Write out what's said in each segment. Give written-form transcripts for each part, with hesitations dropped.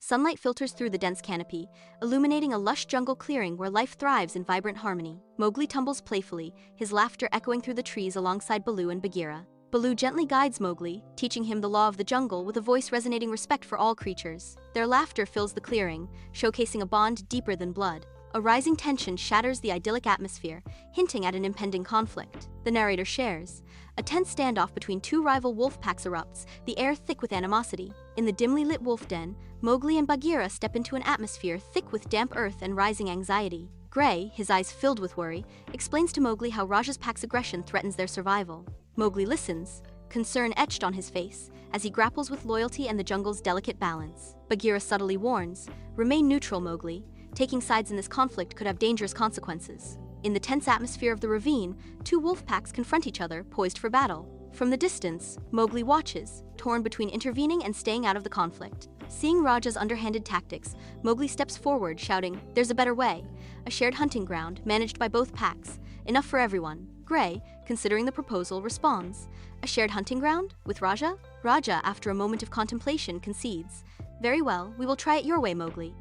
Sunlight filters through the dense canopy, illuminating a lush jungle clearing where life thrives in vibrant harmony. Mowgli tumbles playfully, his laughter echoing through the trees alongside Baloo and Bagheera. Baloo gently guides Mowgli, teaching him the law of the jungle with a voice resonating respect for all creatures. Their laughter fills the clearing, showcasing a bond deeper than blood. A rising tension shatters the idyllic atmosphere, hinting at an impending conflict. The narrator shares. A tense standoff between two rival wolf packs erupts, the air thick with animosity. In the dimly lit wolf den, Mowgli and Bagheera step into an atmosphere thick with damp earth and rising anxiety. Gray, his eyes filled with worry, explains to Mowgli how Raja's pack's aggression threatens their survival. Mowgli listens, concern etched on his face, as he grapples with loyalty and the jungle's delicate balance. Bagheera subtly warns, "Remain neutral, Mowgli. Taking sides in this conflict could have dangerous consequences." In the tense atmosphere of the ravine, two wolf packs confront each other, poised for battle. From the distance, Mowgli watches, torn between intervening and staying out of the conflict. Seeing Raja's underhanded tactics, Mowgli steps forward, shouting, "There's a better way. A shared hunting ground, managed by both packs. Enough for everyone." Gray, considering the proposal, responds, "A shared hunting ground? With Raja?" Raja, after a moment of contemplation, concedes, "Very well, we will try it your way, Mowgli."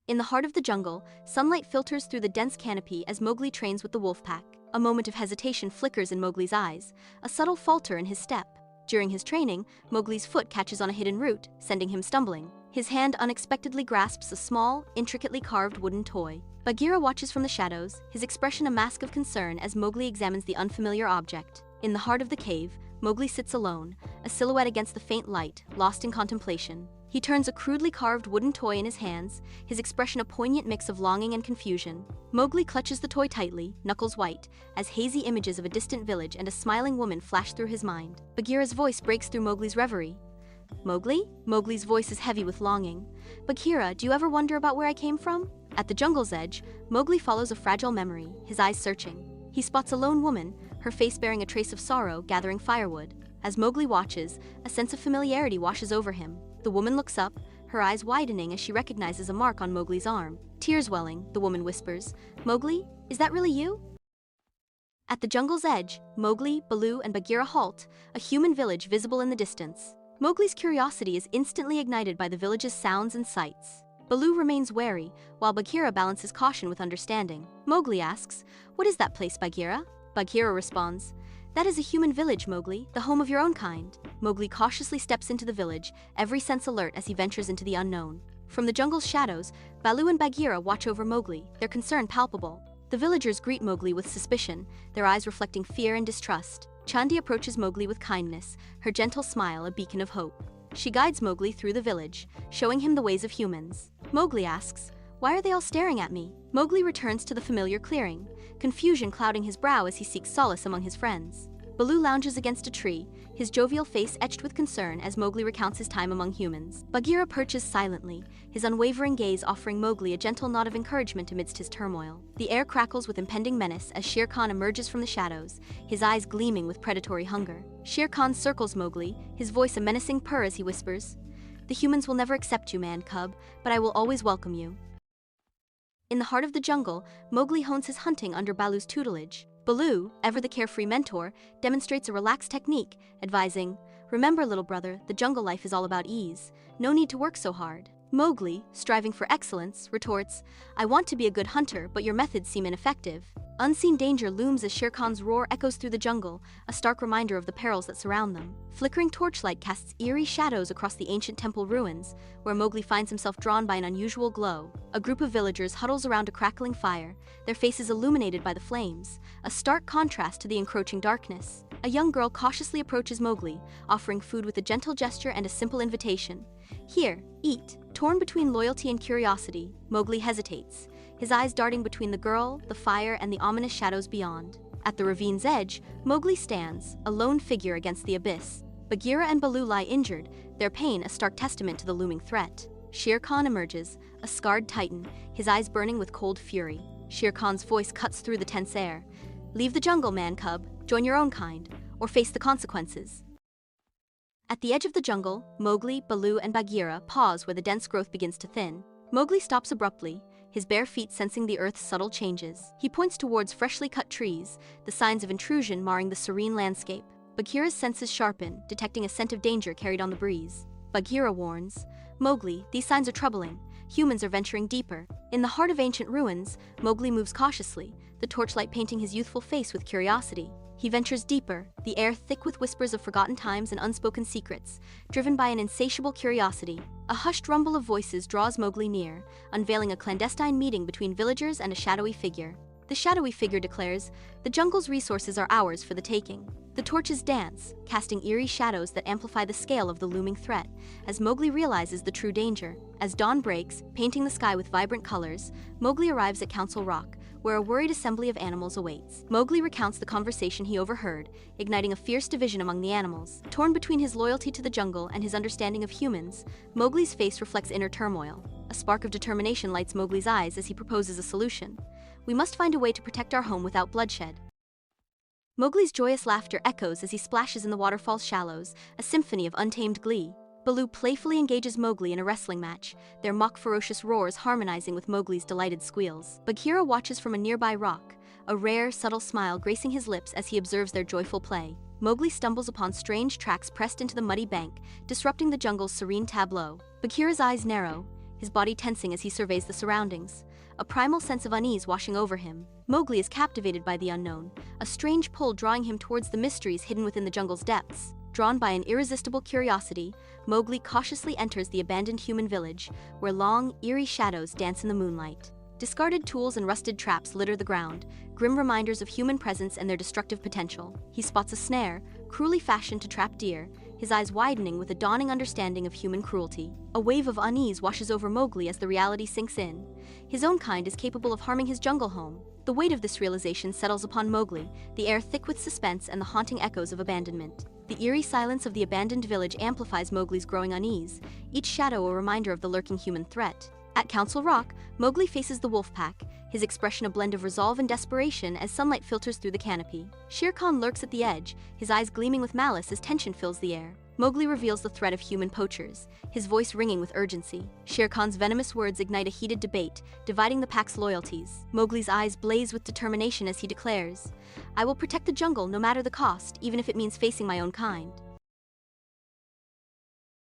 In the heart of the jungle, sunlight filters through the dense canopy as Mowgli trains with the wolf pack. A moment of hesitation flickers in Mowgli's eyes, a subtle falter in his step. During his training, Mowgli's foot catches on a hidden root, sending him stumbling. His hand unexpectedly grasps a small, intricately carved wooden toy. Bagheera watches from the shadows, his expression a mask of concern as Mowgli examines the unfamiliar object. In the heart of the cave, Mowgli sits alone, a silhouette against the faint light, lost in contemplation. He turns a crudely carved wooden toy in his hands, his expression a poignant mix of longing and confusion. Mowgli clutches the toy tightly, knuckles white, as hazy images of a distant village and a smiling woman flash through his mind. Bagheera's voice breaks through Mowgli's reverie. "Mowgli?" Mowgli's voice is heavy with longing. "Bagheera, do you ever wonder about where I came from?" At the jungle's edge, Mowgli follows a fragile memory, his eyes searching. He spots a lone woman, her face bearing a trace of sorrow, gathering firewood. As Mowgli watches, a sense of familiarity washes over him. The woman looks up, her eyes widening as she recognizes a mark on Mowgli's arm. Tears welling, the woman whispers, "Mowgli, is that really you?" At the jungle's edge, Mowgli, Baloo, and Bagheera halt, a human village visible in the distance. Mowgli's curiosity is instantly ignited by the village's sounds and sights. Baloo remains wary, while Bagheera balances caution with understanding. Mowgli asks, "What is that place, Bagheera?" Bagheera responds, "That is a human village, Mowgli, the home of your own kind." Mowgli cautiously steps into the village, every sense alert as he ventures into the unknown. From the jungle's shadows, Baloo and Bagheera watch over Mowgli, their concern palpable. The villagers greet Mowgli with suspicion, their eyes reflecting fear and distrust. Chandi approaches Mowgli with kindness, her gentle smile a beacon of hope. She guides Mowgli through the village, showing him the ways of humans. Mowgli asks, "Why are they all staring at me?" Mowgli returns to the familiar clearing, confusion clouding his brow as he seeks solace among his friends. Baloo lounges against a tree, his jovial face etched with concern as Mowgli recounts his time among humans. Bagheera perches silently, his unwavering gaze offering Mowgli a gentle nod of encouragement amidst his turmoil. The air crackles with impending menace as Shere Khan emerges from the shadows, his eyes gleaming with predatory hunger. Shere Khan circles Mowgli, his voice a menacing purr as he whispers, "The humans will never accept you, man cub, but I will always welcome you." In the heart of the jungle, Mowgli hones his hunting under Baloo's tutelage. Baloo, ever the carefree mentor, demonstrates a relaxed technique, advising, "Remember, little brother, the jungle life is all about ease. No need to work so hard." Mowgli, striving for excellence, retorts, "I want to be a good hunter, but your methods seem ineffective." Unseen danger looms as Shere Khan's roar echoes through the jungle, a stark reminder of the perils that surround them. Flickering torchlight casts eerie shadows across the ancient temple ruins, where Mowgli finds himself drawn by an unusual glow. A group of villagers huddles around a crackling fire, their faces illuminated by the flames, a stark contrast to the encroaching darkness. A young girl cautiously approaches Mowgli, offering food with a gentle gesture and a simple invitation. "Here, eat." Torn between loyalty and curiosity, Mowgli hesitates, his eyes darting between the girl, the fire, and the ominous shadows beyond. At the ravine's edge, Mowgli stands, a lone figure against the abyss. Bagheera and Baloo lie injured, their pain a stark testament to the looming threat. Shere Khan emerges, a scarred titan, his eyes burning with cold fury. Shere Khan's voice cuts through the tense air. "Leave the jungle, man cub, join your own kind, or face the consequences." At the edge of the jungle, Mowgli, Baloo, and Bagheera pause where the dense growth begins to thin. Mowgli stops abruptly, his bare feet sensing the earth's subtle changes. He points towards freshly cut trees, the signs of intrusion marring the serene landscape. Bagheera's senses sharpen, detecting a scent of danger carried on the breeze. Bagheera warns. Mowgli, these signs are troubling. Humans are venturing deeper. In the heart of ancient ruins, Mowgli moves cautiously, the torchlight painting his youthful face with curiosity. He ventures deeper, the air thick with whispers of forgotten times and unspoken secrets, driven by an insatiable curiosity. A hushed rumble of voices draws Mowgli near, unveiling a clandestine meeting between villagers and a shadowy figure. The shadowy figure declares, "The jungle's resources are ours for the taking." The torches dance, casting eerie shadows that amplify the scale of the looming threat, as Mowgli realizes the true danger. As dawn breaks, painting the sky with vibrant colors, Mowgli arrives at Council Rock, where a worried assembly of animals awaits. Mowgli recounts the conversation he overheard, igniting a fierce division among the animals. Torn between his loyalty to the jungle and his understanding of humans, Mowgli's face reflects inner turmoil. A spark of determination lights Mowgli's eyes as he proposes a solution. "We must find a way to protect our home without bloodshed." Mowgli's joyous laughter echoes as he splashes in the waterfall's shallows, a symphony of untamed glee. Baloo playfully engages Mowgli in a wrestling match, their mock-ferocious roars harmonizing with Mowgli's delighted squeals. Bagheera watches from a nearby rock, a rare, subtle smile gracing his lips as he observes their joyful play. Mowgli stumbles upon strange tracks pressed into the muddy bank, disrupting the jungle's serene tableau. Bagheera's eyes narrow, his body tensing as he surveys the surroundings, a primal sense of unease washing over him. Mowgli is captivated by the unknown, a strange pull drawing him towards the mysteries hidden within the jungle's depths. Drawn by an irresistible curiosity, Mowgli cautiously enters the abandoned human village, where long, eerie shadows dance in the moonlight. Discarded tools and rusted traps litter the ground, grim reminders of human presence and their destructive potential. He spots a snare, cruelly fashioned to trap deer, his eyes widening with a dawning understanding of human cruelty. A wave of unease washes over Mowgli as the reality sinks in. His own kind is capable of harming his jungle home. The weight of this realization settles upon Mowgli, the air thick with suspense and the haunting echoes of abandonment. The eerie silence of the abandoned village amplifies Mowgli's growing unease, each shadow a reminder of the lurking human threat. At Council Rock, Mowgli faces the wolf pack, his expression a blend of resolve and desperation as sunlight filters through the canopy. Shere Khan lurks at the edge, his eyes gleaming with malice as tension fills the air. Mowgli reveals the threat of human poachers, his voice ringing with urgency. Shere Khan's venomous words ignite a heated debate, dividing the pack's loyalties. Mowgli's eyes blaze with determination as he declares, "I will protect the jungle no matter the cost, even if it means facing my own kind."